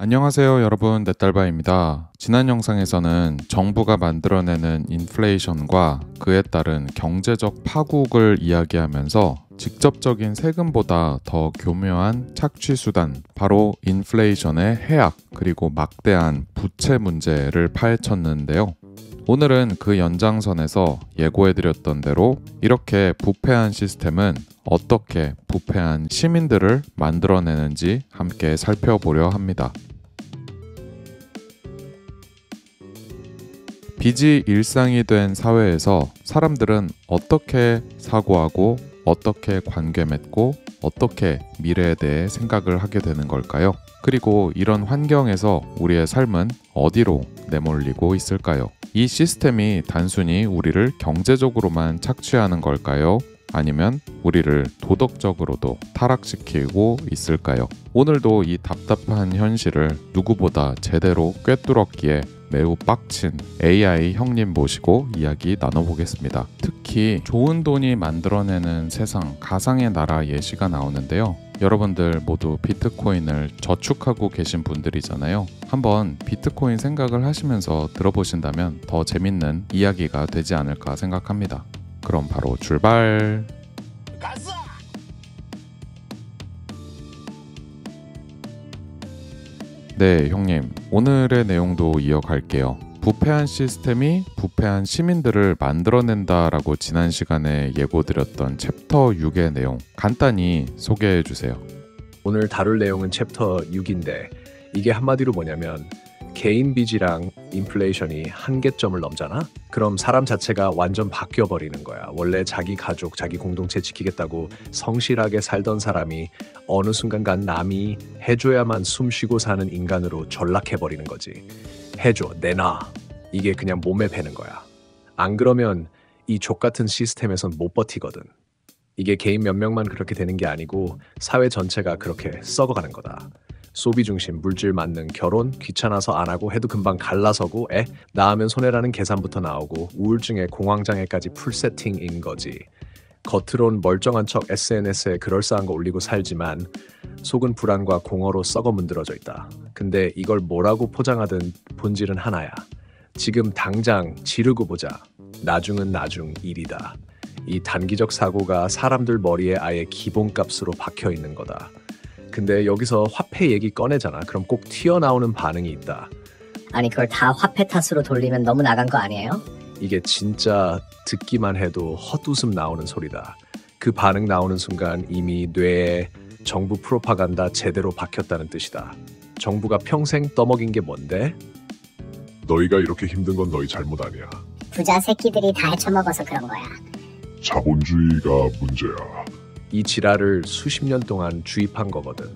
안녕하세요 여러분, 넷달바입니다. 지난 영상에서는 정부가 만들어내는 인플레이션과 그에 따른 경제적 파국을 이야기하면서 직접적인 세금보다 더 교묘한 착취수단, 바로 인플레이션의 해악 그리고 막대한 부채 문제를 파헤쳤는데요. 오늘은 그 연장선에서 예고해드렸던 대로 이렇게 부패한 시스템은 어떻게 부패한 시민들을 만들어내는지 함께 살펴보려 합니다. 빚이 일상이 된 사회에서 사람들은 어떻게 사고하고 어떻게 관계 맺고 어떻게 미래에 대해 생각을 하게 되는 걸까요? 그리고 이런 환경에서 우리의 삶은 어디로 내몰리고 있을까요? 이 시스템이 단순히 우리를 경제적으로만 착취하는 걸까요? 아니면 우리를 도덕적으로도 타락시키고 있을까요? 오늘도 이 답답한 현실을 누구보다 제대로 꿰뚫었기에 매우 빡친 AI 형님 모시고 이야기 나눠보겠습니다. 특히 좋은 돈이 만들어내는 세상, 가상의 나라 예시가 나오는데요. 여러분들 모두 비트코인을 저축하고 계신 분들이잖아요. 한번 비트코인 생각을 하시면서 들어보신다면 더 재밌는 이야기가 되지 않을까 생각합니다. 그럼 바로 출발! 네, 형님. 오늘의 내용도 이어갈게요. 부패한 시스템이 부패한 시민들을 만들어낸다라고 지난 시간에 예고드렸던 챕터 6의 내용 간단히 소개해 주세요. 오늘 다룰 내용은 챕터 6인데 이게 한마디로 뭐냐면 개인 빚이랑 인플레이션이 한계점을 넘잖아? 그럼 사람 자체가 완전 바뀌어버리는 거야. 원래 자기 가족, 자기 공동체 지키겠다고 성실하게 살던 사람이 어느 순간간 남이 해줘야만 숨쉬고 사는 인간으로 전락해버리는 거지. 해줘, 내놔. 이게 그냥 몸에 배는 거야. 안 그러면 이 족같은 시스템에선 못 버티거든. 이게 개인 몇 명만 그렇게 되는 게 아니고 사회 전체가 그렇게 썩어가는 거다. 소비 중심, 물질 만능, 결혼 귀찮아서 안 하고 해도 금방 갈라서고 낳으면 손해라는 계산부터 나오고 우울증에 공황장애까지 풀세팅인 거지. 겉으론 멀쩡한 척 SNS에 그럴싸한 거 올리고 살지만 속은 불안과 공허로 썩어 문드러져 있다. 근데 이걸 뭐라고 포장하든 본질은 하나야. 지금 당장 지르고 보자. 나중은 나중 일이다. 이 단기적 사고가 사람들 머리에 아예 기본값으로 박혀 있는 거다. 근데 여기서 화폐 얘기 꺼내잖아. 그럼 꼭 튀어나오는 반응이 있다. 아니 그걸 다 화폐 탓으로 돌리면 너무 나간 거 아니에요? 이게 진짜 듣기만 해도 헛웃음 나오는 소리다. 그 반응 나오는 순간 이미 뇌에 정부 프로파간다 제대로 박혔다는 뜻이다. 정부가 평생 떠먹인 게 뭔데? 너희가 이렇게 힘든 건 너희 잘못 아니야. 부자 새끼들이 다 헤쳐먹어서 그런 거야. 자본주의가 문제야. 이 지랄을 수십 년 동안 주입한 거거든.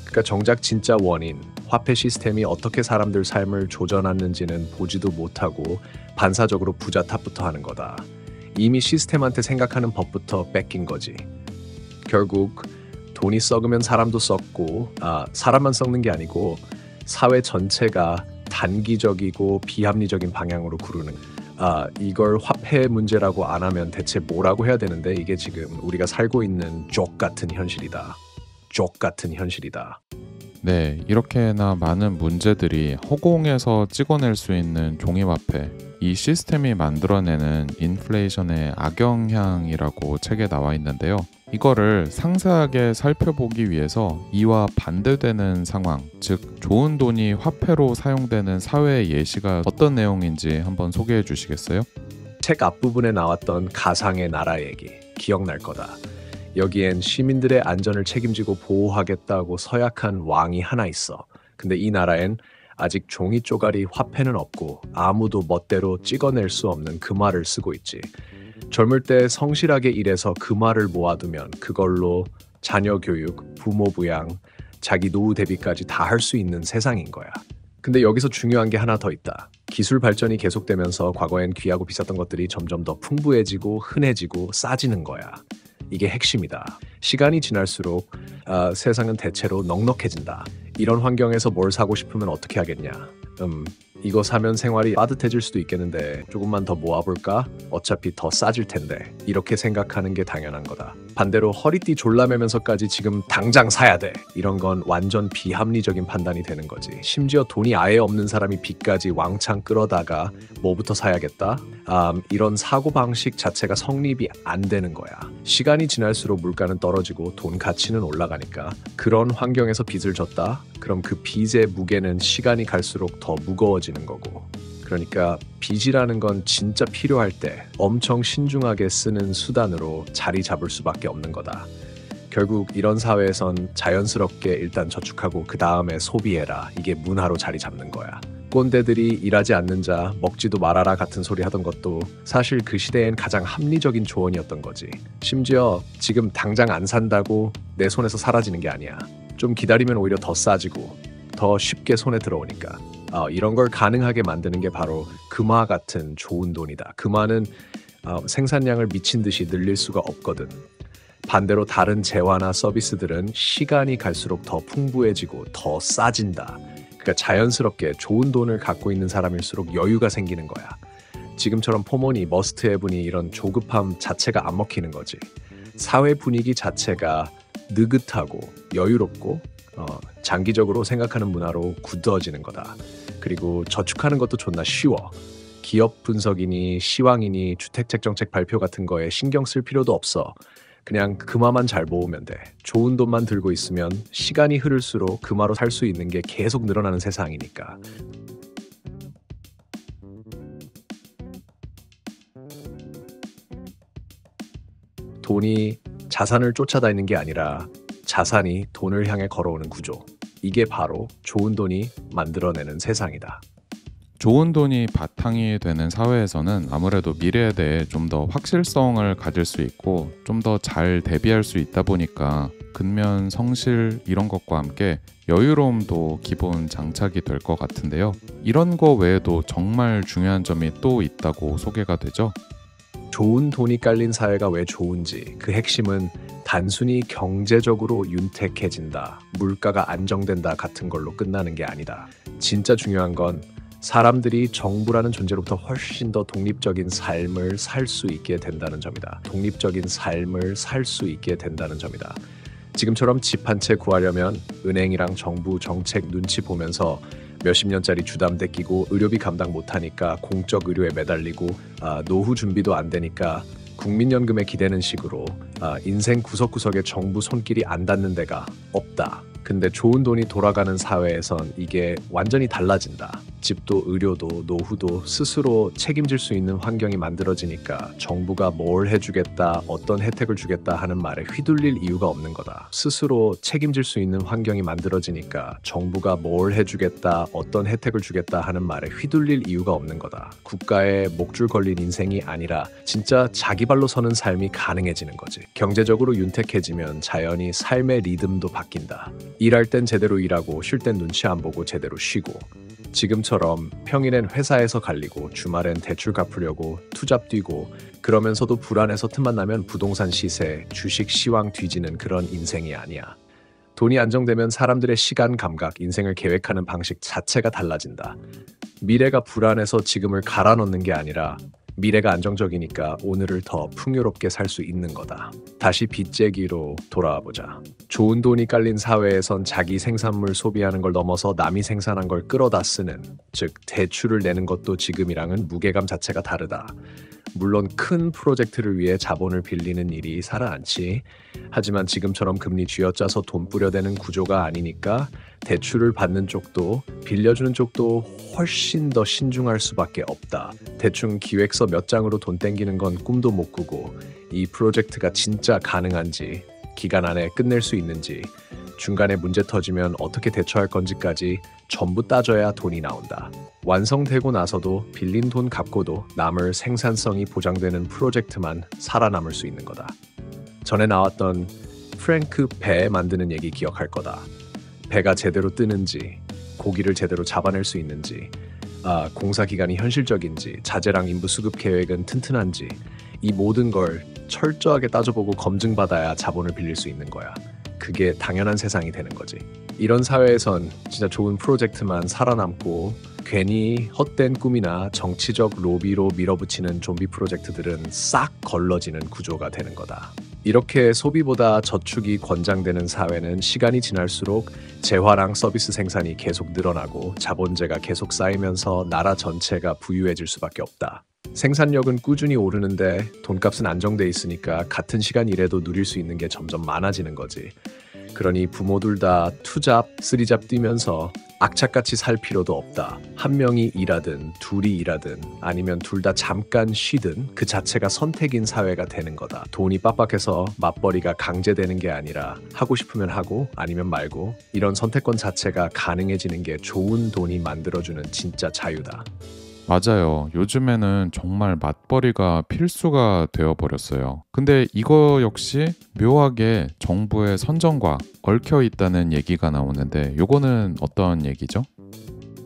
그러니까 정작 진짜 원인, 화폐 시스템이 어떻게 사람들 삶을 조져놨는지는 보지도 못하고 반사적으로 부자 탓부터 하는 거다. 이미 시스템한테 생각하는 법부터 뺏긴 거지. 결국 돈이 썩으면 사람도 썩고, 사람만 썩는 게 아니고 사회 전체가 단기적이고 비합리적인 방향으로 구르는. 이걸 화폐 문제라고 안 하면 대체 뭐라고 해야 되는데 이게 지금 우리가 살고 있는 족 같은 현실이다. 족 같은 현실이다. 네, 이렇게나 많은 문제들이 허공에서 찍어낼 수 있는 종이화폐, 이 시스템이 만들어내는 인플레이션의 악영향이라고 책에 나와 있는데요. 이거를 상세하게 살펴보기 위해서 이와 반대되는 상황, 즉 좋은 돈이 화폐로 사용되는 사회의 예시가 어떤 내용인지 한번 소개해 주시겠어요? 책 앞부분에 나왔던 가상의 나라 얘기 기억날 거다. 여기엔 시민들의 안전을 책임지고 보호하겠다고 서약한 왕이 하나 있어. 근데 이 나라엔 아직 종이 쪼가리 화폐는 없고 아무도 멋대로 찍어낼 수 없는 금화를 쓰고 있지. 젊을 때 성실하게 일해서 금화를 모아두면 그걸로 자녀 교육, 부모 부양, 자기 노후 대비까지 다 할 수 있는 세상인 거야. 근데 여기서 중요한 게 하나 더 있다. 기술 발전이 계속되면서 과거엔 귀하고 비쌌던 것들이 점점 더 풍부해지고 흔해지고 싸지는 거야. 이게 핵심이다. 시간이 지날수록 세상은 대체로 넉넉해진다. 이런 환경에서 뭘 사고 싶으면 어떻게 하겠냐? 이거 사면 생활이 빠듯해질 수도 있겠는데 조금만 더 모아볼까? 어차피 더 싸질 텐데. 이렇게 생각하는 게 당연한 거다. 반대로 허리띠 졸라매면서까지 지금 당장 사야 돼. 이런 건 완전 비합리적인 판단이 되는 거지. 심지어 돈이 아예 없는 사람이 빚까지 왕창 끌어다가 뭐부터 사야겠다? 이런 사고방식 자체가 성립이 안 되는 거야. 시간이 지날수록 물가는 떨어지고 돈 가치는 올라가니까 그런 환경에서 빚을 졌다? 그럼 그 빚의 무게는 시간이 갈수록 더 무거워지는 거고. 그러니까 빚이라는 건 진짜 필요할 때 엄청 신중하게 쓰는 수단으로 자리 잡을 수밖에 없는 거다. 결국 이런 사회에선 자연스럽게 일단 저축하고 그 다음에 소비해라. 이게 문화로 자리 잡는 거야. 꼰대들이 일하지 않는 자 먹지도 말아라 같은 소리 하던 것도 사실 그 시대엔 가장 합리적인 조언이었던 거지. 심지어 지금 당장 안 산다고 내 손에서 사라지는 게 아니야. 좀 기다리면 오히려 더 싸지고 더 쉽게 손에 들어오니까. 이런 걸 가능하게 만드는 게 바로 금화 같은 좋은 돈이다. 금화는 생산량을 미친 듯이 늘릴 수가 없거든. 반대로 다른 재화나 서비스들은 시간이 갈수록 더 풍부해지고 더 싸진다. 그러니까 자연스럽게 좋은 돈을 갖고 있는 사람일수록 여유가 생기는 거야. 지금처럼 포모니, 머스트헤브니 이런 조급함 자체가 안 먹히는 거지. 사회 분위기 자체가 느긋하고 여유롭고 장기적으로 생각하는 문화로 굳어지는 거다. 그리고 저축하는 것도 존나 쉬워. 기업 분석이니 시황이니 주택책 정책 발표 같은 거에 신경 쓸 필요도 없어. 그냥 금화만 잘 모으면 돼. 좋은 돈만 들고 있으면 시간이 흐를수록 금화로 살 수 있는 게 계속 늘어나는 세상이니까. 돈이 자산을 쫓아다니는 게 아니라 자산이 돈을 향해 걸어오는 구조. 이게 바로 좋은 돈이 만들어내는 세상이다. 좋은 돈이 바탕이 되는 사회에서는 아무래도 미래에 대해 좀 더 확실성을 가질 수 있고 좀 더 잘 대비할 수 있다 보니까 근면, 성실 이런 것과 함께 여유로움도 기본 장착이 될 것 같은데요. 이런 거 외에도 정말 중요한 점이 또 있다고 소개가 되죠. 좋은 돈이 깔린 사회가 왜 좋은지 그 핵심은 단순히 경제적으로 윤택해진다, 물가가 안정된다 같은 걸로 끝나는 게 아니다. 진짜 중요한 건 사람들이 정부라는 존재로부터 훨씬 더 독립적인 삶을 살 수 있게 된다는 점이다. 독립적인 삶을 살 수 있게 된다는 점이다. 지금처럼 집 한 채 구하려면 은행이랑 정부 정책 눈치 보면서 몇십 년짜리 주담대 끼고 의료비 감당 못하니까 공적 의료에 매달리고 노후 준비도 안 되니까 국민연금에 기대는 식으로 인생 구석구석에 정부 손길이 안 닿는 데가 없다. 근데 좋은 돈이 돌아가는 사회에선 이게 완전히 달라진다. 집도 의료도 노후도 스스로 책임질 수 있는 환경이 만들어지니까 정부가 뭘 해주겠다, 어떤 혜택을 주겠다 하는 말에 휘둘릴 이유가 없는 거다. 스스로 책임질 수 있는 환경이 만들어지니까 정부가 뭘 해주겠다, 어떤 혜택을 주겠다 하는 말에 휘둘릴 이유가 없는 거다. 국가에 목줄 걸린 인생이 아니라 진짜 자기 발로 서는 삶이 가능해지는 거지. 경제적으로 윤택해지면 자연히 삶의 리듬도 바뀐다. 일할 땐 제대로 일하고 쉴 땐 눈치 안 보고 제대로 쉬고, 지금처럼 평일엔 회사에서 갈리고 주말엔 대출 갚으려고 투잡 뛰고, 그러면서도 불안해서 틈만 나면 부동산 시세, 주식 시황 뒤지는 그런 인생이 아니야. 돈이 안정되면 사람들의 시간 감각, 인생을 계획하는 방식 자체가 달라진다. 미래가 불안해서 지금을 갈아 넣는 게 아니라 미래가 안정적이니까 오늘을 더 풍요롭게 살 수 있는 거다. 다시 빚재기로 돌아와 보자. 좋은 돈이 깔린 사회에선 자기 생산물 소비하는 걸 넘어서 남이 생산한 걸 끌어다 쓰는, 즉 대출을 내는 것도 지금이랑은 무게감 자체가 다르다. 물론 큰 프로젝트를 위해 자본을 빌리는 일이 살아앉지. 하지만 지금처럼 금리 쥐어짜서 돈 뿌려대는 구조가 아니니까 대출을 받는 쪽도 빌려주는 쪽도 훨씬 더 신중할 수밖에 없다. 대충 기획서 몇 장으로 돈 땡기는 건 꿈도 못 꾸고, 이 프로젝트가 진짜 가능한지, 기간 안에 끝낼 수 있는지, 중간에 문제 터지면 어떻게 대처할 건지까지 전부 따져야 돈이 나온다. 완성되고 나서도 빌린 돈 갚고도 남을 생산성이 보장되는 프로젝트만 살아남을 수 있는 거다. 전에 나왔던 프랭크 배 만드는 얘기 기억할 거다. 배가 제대로 뜨는지, 고기를 제대로 잡아낼 수 있는지, 공사 기간이 현실적인지, 자재랑 인부 수급 계획은 튼튼한지, 이 모든 걸 철저하게 따져보고 검증받아야 자본을 빌릴 수 있는 거야. 그게 당연한 세상이 되는 거지. 이런 사회에선 진짜 좋은 프로젝트만 살아남고 괜히 헛된 꿈이나 정치적 로비로 밀어붙이는 좀비 프로젝트들은 싹 걸러지는 구조가 되는 거다. 이렇게 소비보다 저축이 권장되는 사회는 시간이 지날수록 재화랑 서비스 생산이 계속 늘어나고 자본재가 계속 쌓이면서 나라 전체가 부유해질 수밖에 없다. 생산력은 꾸준히 오르는데 돈값은 안정돼 있으니까 같은 시간 일해도 누릴 수 있는 게 점점 많아지는 거지. 그러니 부모들 다 투잡, 쓰리잡 뛰면서 악착같이 살 필요도 없다. 한 명이 일하든 둘이 일하든 아니면 둘 다 잠깐 쉬든 그 자체가 선택인 사회가 되는 거다. 돈이 빡빡해서 맞벌이가 강제되는 게 아니라 하고 싶으면 하고 아니면 말고 이런 선택권 자체가 가능해지는 게 좋은 돈이 만들어주는 진짜 자유다. 맞아요. 요즘에는 정말 맞벌이가 필수가 되어버렸어요. 근데 이거 역시 묘하게 정부의 선정과 얽혀 있다는 얘기가 나오는데 요거는 어떤 얘기죠?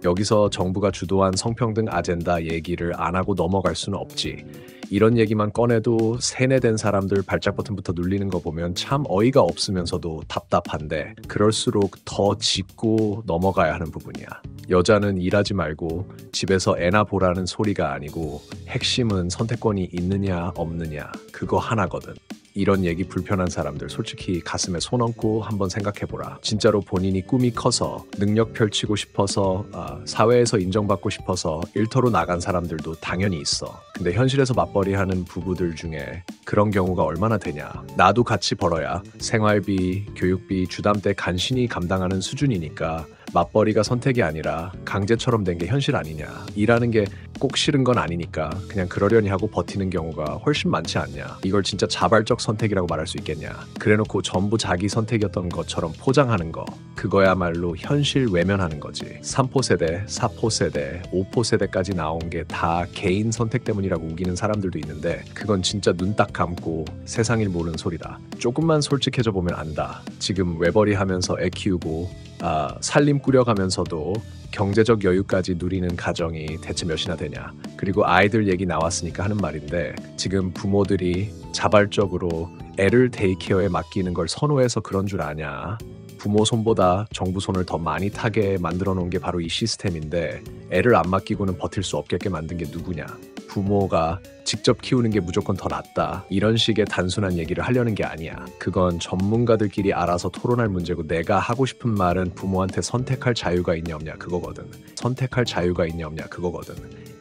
여기서 정부가 주도한 성평등 아젠다 얘기를 안 하고 넘어갈 수는 없지. 이런 얘기만 꺼내도 세뇌된 사람들 발작 버튼부터 눌리는 거 보면 참 어이가 없으면서도 답답한데 그럴수록 더 짚고 넘어가야 하는 부분이야. 여자는 일하지 말고 집에서 애나 보라는 소리가 아니고 핵심은 선택권이 있느냐 없느냐 그거 하나거든. 이런 얘기 불편한 사람들 솔직히 가슴에 손 얹고 한번 생각해보라. 진짜로 본인이 꿈이 커서 능력 펼치고 싶어서 사회에서 인정받고 싶어서 일터로 나간 사람들도 당연히 있어. 근데 현실에서 맞벌이하는 부부들 중에 그런 경우가 얼마나 되냐. 나도 같이 벌어야 생활비, 교육비, 주담대 간신히 감당하는 수준이니까 맞벌이가 선택이 아니라 강제처럼 된 게 현실 아니냐. 일하는 게 꼭 싫은 건 아니니까 그냥 그러려니 하고 버티는 경우가 훨씬 많지 않냐. 이걸 진짜 자발적 선택이라고 말할 수 있겠냐. 그래놓고 전부 자기 선택이었던 것처럼 포장하는 거. 그거야말로 현실 외면하는 거지. 3포 세대, 4포 세대, 5포 세대까지 나온 게 다 개인 선택 때문이라고 우기는 사람들도 있는데 그건 진짜 눈 딱 감고 세상일 모르는 소리다. 조금만 솔직해져 보면 안다. 지금 외벌이 하면서 애 키우고 살림 꾸려가면서도 경제적 여유까지 누리는 가정이 대체 몇이나 되냐. 그리고 아이들 얘기 나왔으니까 하는 말인데 지금 부모들이 자발적으로 애를 데이케어에 맡기는 걸 선호해서 그런 줄 아냐. 부모 손보다 정부 손을 더 많이 타게 만들어 놓은 게 바로 이 시스템인데 애를 안 맡기고는 버틸 수 없게 만든 게 누구냐. 부모가 직접 키우는 게 무조건 더 낫다. 이런 식의 단순한 얘기를 하려는 게 아니야. 그건 전문가들끼리 알아서 토론할 문제고 내가 하고 싶은 말은 부모한테 선택할 자유가 있냐 없냐 그거거든. 선택할 자유가 있냐 없냐 그거거든.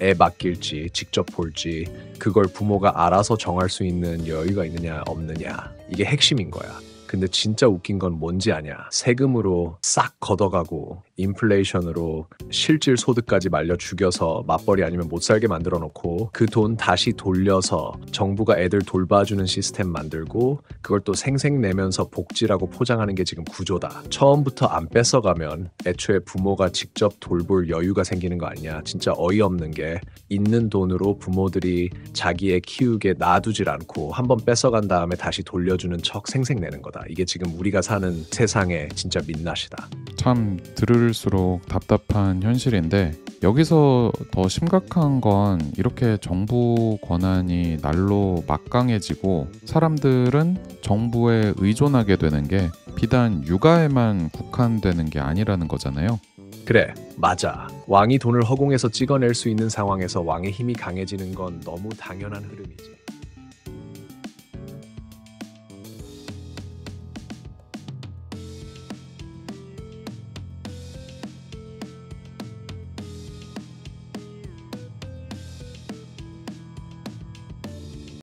애 맡길지 직접 볼지 그걸 부모가 알아서 정할 수 있는 여유가 있느냐 없느냐 이게 핵심인 거야. 근데 진짜 웃긴 건 뭔지 아냐. 세금으로 싹 걷어가고 인플레이션으로 실질 소득까지 말려 죽여서 맞벌이 아니면 못 살게 만들어 놓고 그 돈 다시 돌려서 정부가 애들 돌봐주는 시스템 만들고 그걸 또 생색내면서 복지라고 포장하는 게 지금 구조다. 처음부터 안 뺏어가면 애초에 부모가 직접 돌볼 여유가 생기는 거 아니냐. 진짜 어이없는 게 있는 돈으로 부모들이 자기 애 키우게 놔두질 않고 한번 뺏어간 다음에 다시 돌려주는 척 생색내는 거다. 이게 지금 우리가 사는 세상의 진짜 민낯이다. 참 들을수록 답답한 현실인데 여기서 더 심각한 건 이렇게 정부 권한이 날로 막강해지고 사람들은 정부에 의존하게 되는 게 비단 육아에만 국한되는 게 아니라는 거잖아요. 그래, 맞아. 왕이 돈을 허공에서 찍어낼 수 있는 상황에서 왕의 힘이 강해지는 건 너무 당연한 흐름이지.